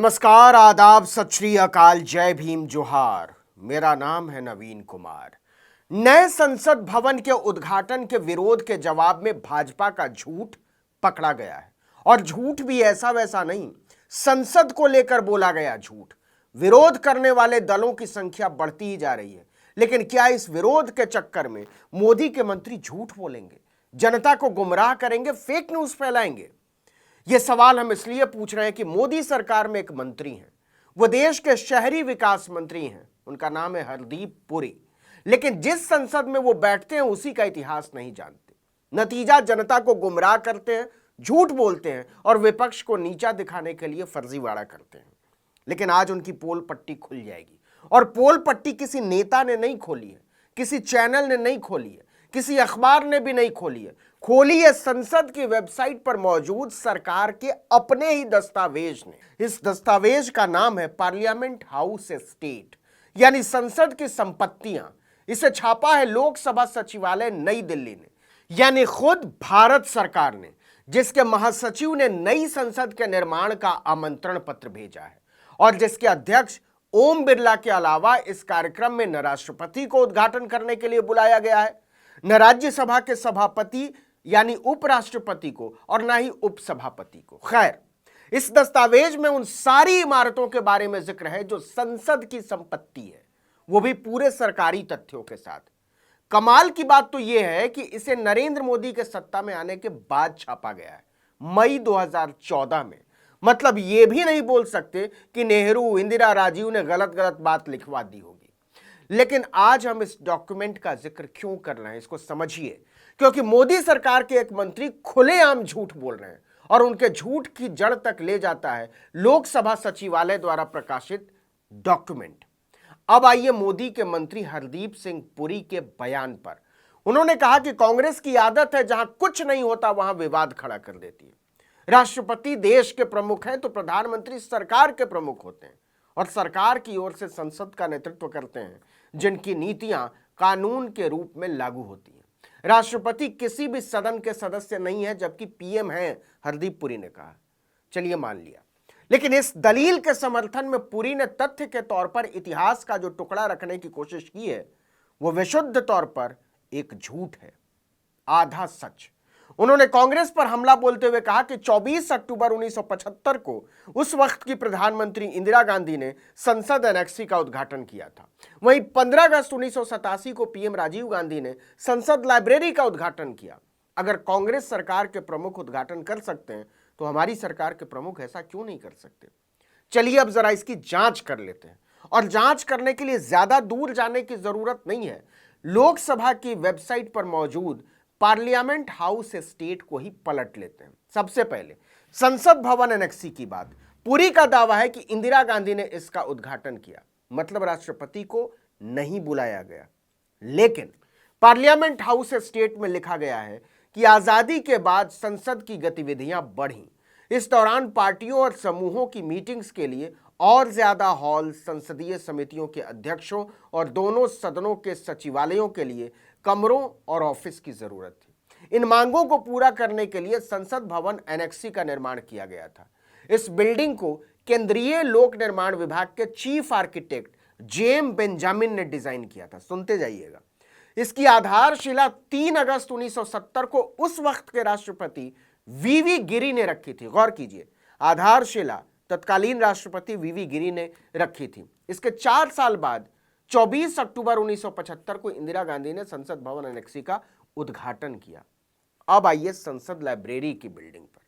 नमस्कार, आदाब, सत श्री अकाल, जय भीम, जोहार। मेरा नाम है नवीन कुमार। नए संसद भवन के उद्घाटन के विरोध के जवाब में भाजपा का झूठ पकड़ा गया है। और झूठ भी ऐसा वैसा नहीं, संसद को लेकर बोला गया झूठ। विरोध करने वाले दलों की संख्या बढ़ती ही जा रही है, लेकिन क्या इस विरोध के चक्कर में मोदी के मंत्री झूठ बोलेंगे, जनता को गुमराह करेंगे, फेक न्यूज फैलाएंगे? यह सवाल हम इसलिए पूछ रहे हैं कि मोदी सरकार में एक मंत्री हैं, वो देश के शहरी विकास मंत्री हैं, उनका नाम है हरदीप पुरी। लेकिन जिस संसद में वो बैठते हैं उसी का इतिहास नहीं जानते। नतीजा, जनता को गुमराह करते हैं, झूठ बोलते हैं और विपक्ष को नीचा दिखाने के लिए फर्जीवाड़ा करते हैं। लेकिन आज उनकी पोल पट्टी खुल जाएगी। और पोल पट्टी किसी नेता ने नहीं खोली है, किसी चैनल ने नहीं खोली है, किसी अखबार ने भी नहीं खोली है। खोली है संसद की वेबसाइट पर मौजूद सरकार के अपने ही दस्तावेज ने। इस दस्तावेज का नाम है पार्लियामेंट हाउस एस्टेट, यानी संसद की संपत्तियां। इसे छापा है लोकसभा सचिवालय नई दिल्ली ने, यानी खुद भारत सरकार ने, जिसके महासचिव ने नई संसद के निर्माण का आमंत्रण पत्र भेजा है और जिसके अध्यक्ष ओम बिरला के अलावा इस कार्यक्रम में न राष्ट्रपति को उद्घाटन करने के लिए बुलाया गया है, न राज्यसभा के सभापति यानी उपराष्ट्रपति को, और न ही उपसभापति को। खैर, इस दस्तावेज में उन सारी इमारतों के बारे में जिक्र है जो संसद की संपत्ति है, वो भी पूरे सरकारी तथ्यों के साथ। कमाल की बात तो यह है कि इसे नरेंद्र मोदी के सत्ता में आने के बाद छापा गया है, मई 2014 में। मतलब ये भी नहीं बोल सकते कि नेहरू, इंदिरा, राजीव ने गलत बात लिखवा दी होगी। लेकिन आज हम इस डॉक्यूमेंट का जिक्र क्यों कर रहे हैं, इसको समझिए। क्योंकि मोदी सरकार के एक मंत्री खुलेआम झूठ बोल रहे हैं और उनके झूठ की जड़ तक ले जाता है लोकसभा सचिवालय द्वारा प्रकाशित डॉक्यूमेंट। अब आइए मोदी के मंत्री हरदीप सिंह पुरी के बयान पर। उन्होंने कहा कि कांग्रेस की आदत है जहां कुछ नहीं होता वहां विवाद खड़ा कर देती है। राष्ट्रपति देश के प्रमुख हैं तो प्रधानमंत्री सरकार के प्रमुख होते हैं और सरकार की ओर से संसद का नेतृत्व करते हैं, जिनकी नीतियां कानून के रूप में लागू होती हैं। राष्ट्रपति किसी भी सदन के सदस्य नहीं है, जबकि पीएम हैं, हरदीप पुरी ने कहा। चलिए मान लिया, लेकिन इस दलील के समर्थन में पुरी ने तथ्य के तौर पर इतिहास का जो टुकड़ा रखने की कोशिश की है, वो विशुद्ध तौर पर एक झूठ है, आधा सच। उन्होंने कांग्रेस पर हमला बोलते हुए कहा कि 24 अक्टूबर 1975 को उस वक्त की प्रधानमंत्री इंदिरा गांधी ने संसद एनेक्सी का उद्घाटन किया था। वहीं 15 अगस्त 1987 को पीएम राजीव गांधी ने संसद लाइब्रेरी का उद्घाटन किया। अगर कांग्रेस सरकार के प्रमुख उद्घाटन कर सकते हैं तो हमारी सरकार के प्रमुख ऐसा क्यों नहीं कर सकते? चलिए अब जरा इसकी जांच कर लेते हैं। और जांच करने के लिए ज्यादा दूर जाने की जरूरत नहीं है। लोकसभा की वेबसाइट पर मौजूद पार्लियामेंट हाउस एस्टेट को ही पलट लेते हैं। सबसे पहले संसद भवन एनेक्सी की बात। पुरी का दावा है कि इंदिरा गांधी ने इसका उद्घाटन किया, मतलब राष्ट्रपति को नहीं बुलाया गया। लेकिन पार्लियामेंट हाउस एस्टेट में लिखा गया है कि आजादी के बाद संसद की गतिविधियां बढ़ी। इस दौरान पार्टियों और समूहों की मीटिंग्स के लिए और ज्यादा हॉल, संसदीय समितियों के अध्यक्षों और दोनों सदनों के सचिवालयों के लिए कमरों और ऑफिस की जरूरत थी। इन मांगों को पूरा करने के लिए संसद भवन एनेक्सी का निर्माण किया गया था। इस बिल्डिंग को केंद्रीय लोक निर्माण विभाग के चीफ आर्किटेक्ट जेम बेंजामिन ने डिजाइन किया था। सुनते जाइएगा। इसकी आधारशिला 3 अगस्त 1970 को उस वक्त के राष्ट्रपति वीवी गिरी ने रखी थी। गौर कीजिए, आधारशिला तत्कालीन राष्ट्रपति वीवी गिरी ने रखी थी। इसके 4 साल बाद 24 अक्टूबर 1975 को इंदिरा गांधी ने संसद भवन एनेक्सी का उद्घाटन किया। अब आइए संसद लाइब्रेरी की बिल्डिंग पर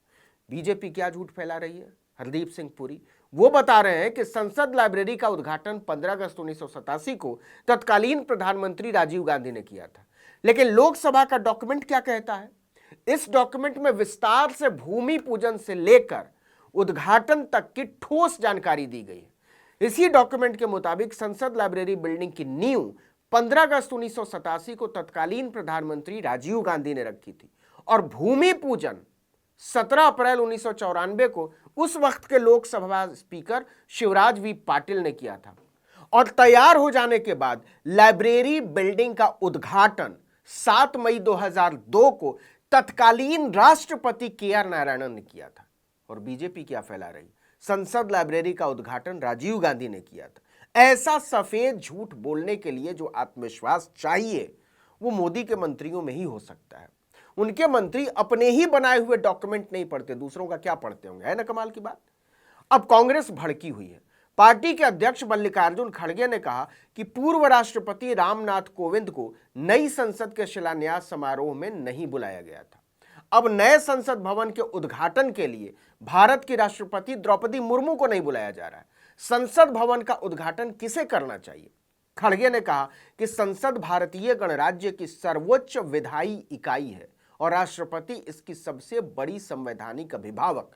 बीजेपी क्या झूठ फैला रही है। हरदीप सिंह पुरी वो बता रहे हैं कि संसद लाइब्रेरी का उद्घाटन 15 अगस्त 1987 को तत्कालीन प्रधानमंत्री राजीव गांधी ने किया था। लेकिन लोकसभा का डॉक्यूमेंट क्या कहता है? इस डॉक्यूमेंट में विस्तार से भूमि पूजन से लेकर उद्घाटन तक की ठोस जानकारी दी गई है। इसी डॉक्यूमेंट के मुताबिक संसद लाइब्रेरी बिल्डिंग की नींव 15 अगस्त 1987 को तत्कालीन प्रधानमंत्री राजीव गांधी ने रखी थी और भूमि पूजन 17 अप्रैल 1994 को उस वक्त के लोकसभा स्पीकर शिवराज वी पाटिल ने किया था। और तैयार हो जाने के बाद लाइब्रेरी बिल्डिंग का उद्घाटन 7 मई 2002 को तत्कालीन राष्ट्रपति के आर नारायणन ने किया था। और बीजेपी क्या फैला रही? संसद लाइब्रेरी का उद्घाटन राजीव गांधी ने किया था। ऐसा सफेद झूठ बोलने के लिए जो आत्मविश्वास चाहिए वो मोदी के मंत्रियों में ही हो सकता है। उनके मंत्री अपने ही बनाए हुए डॉक्यूमेंट नहीं पढ़ते, दूसरों का क्या पढ़ते होंगे, है ना कमाल की बात। अब कांग्रेस भड़की हुई है। पार्टी के अध्यक्ष मल्लिकार्जुन खड़गे ने कहा कि पूर्व राष्ट्रपति रामनाथ कोविंद को नई संसद के शिलान्यास समारोह में नहीं बुलाया गया था। अब नए संसद भवन के उद्घाटन के लिए भारत की राष्ट्रपति द्रौपदी मुर्मू को नहीं बुलाया जा रहा है। संसद भवन का उद्घाटन किसे करना चाहिए? खड़गे ने कहा कि संसद भारतीय गणराज्य की सर्वोच्च विधायी इकाई है और राष्ट्रपति इसकी सबसे बड़ी संवैधानिक अभिभावक।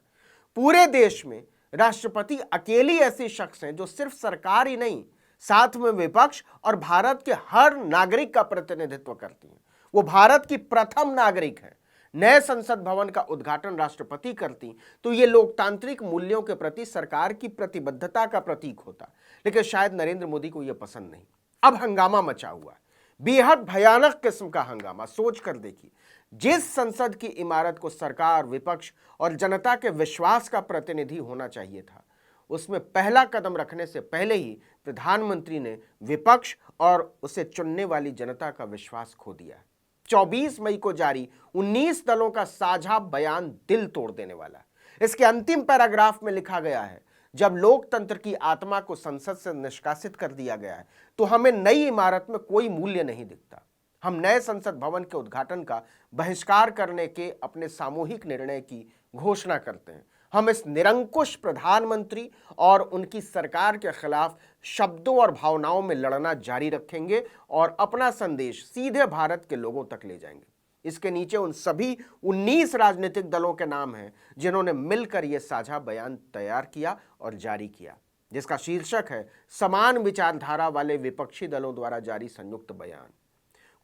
पूरे देश में राष्ट्रपति अकेली ऐसी शख्स हैं जो सिर्फ सरकार ही नहीं, साथ में विपक्ष और भारत के हर नागरिक का प्रतिनिधित्व करती हैं। वो भारत की प्रथम नागरिक है। नए संसद भवन का उद्घाटन राष्ट्रपति करती तो ये लोकतांत्रिक मूल्यों के प्रति सरकार की प्रतिबद्धता का प्रतीक होता, लेकिन शायद नरेंद्र मोदी को यह पसंद नहीं। अब हंगामा मचा हुआ है, बेहद भयानक किस्म का हंगामा। सोच कर देखिए, जिस संसद की इमारत को सरकार, विपक्ष और जनता के विश्वास का प्रतिनिधि होना चाहिए था, उसमें पहला कदम रखने से पहले ही प्रधानमंत्री ने विपक्ष और उसे चुनने वाली जनता का विश्वास खो दिया है। 24 मई को जारी 19 दलों का साझा बयान दिल तोड़ देने वाला है। इसके अंतिम पैराग्राफ में लिखा गया है, जब लोकतंत्र की आत्मा को संसद से निष्कासित कर दिया गया है तो हमें नई इमारत में कोई मूल्य नहीं दिखता। हम नए संसद भवन के उद्घाटन का बहिष्कार करने के अपने सामूहिक निर्णय की घोषणा करते हैं। हम इस निरंकुश प्रधानमंत्री और उनकी सरकार के खिलाफ शब्दों और भावनाओं में लड़ना जारी रखेंगे और अपना संदेश सीधे भारत के लोगों तक ले जाएंगे। इसके नीचे उन सभी 19 राजनीतिक दलों के नाम हैं जिन्होंने मिलकर यह साझा बयान तैयार किया और जारी किया, जिसका शीर्षक है समान विचारधारा वाले विपक्षी दलों द्वारा जारी संयुक्त बयान।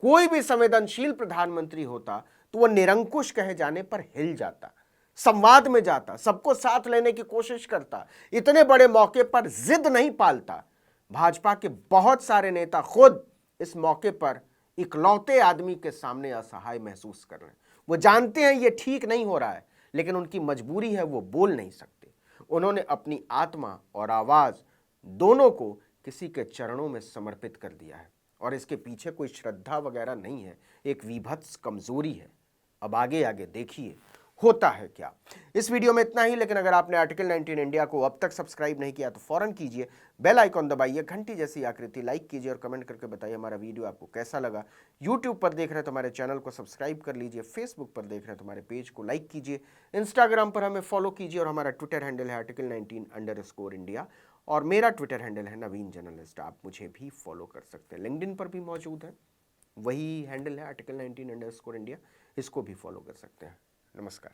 कोई भी संवेदनशील प्रधानमंत्री होता तो वह निरंकुश कहे जाने पर हिल जाता, संवाद में जाता, सबको साथ लेने की कोशिश करता, इतने बड़े मौके पर जिद नहीं पालता। भाजपा के बहुत सारे नेता खुद इस मौके पर इकलौते आदमी के सामने असहाय महसूस कर रहे हैं। वो जानते हैं ये ठीक नहीं हो रहा है, लेकिन उनकी मजबूरी है, वो बोल नहीं सकते। उन्होंने अपनी आत्मा और आवाज दोनों को किसी के चरणों में समर्पित कर दिया है और इसके पीछे कोई श्रद्धा वगैरह नहीं है, एक विभत्स कमजोरी है। अब आगे आगे देखिए होता है क्या। इस वीडियो में इतना ही, लेकिन अगर आपने आर्टिकल 19 इंडिया को अब तक सब्सक्राइब नहीं किया तो फौरन कीजिए, बेल आइकॉन दबाइए, घंटी जैसी आकृति लाइक कीजिए और कमेंट करके बताइए हमारा वीडियो आपको कैसा लगा। यूट्यूब पर देख रहे हैं तो हमारे चैनल को सब्सक्राइब कर लीजिए, फेसबुक पर देख रहे हैं तो हमारे पेज को लाइक कीजिए, इंस्टाग्राम पर हमें फॉलो कीजिए और हमारा ट्विटर हैंडल है article19_India और मेरा ट्विटर हैंडल है नवीन जर्नलिस्ट। आप मुझे भी फॉलो कर सकते हैं। लिंक्डइन पर भी मौजूद है, वही हैंडल है article19_India, इसको भी फॉलो कर सकते हैं। नमस्कार।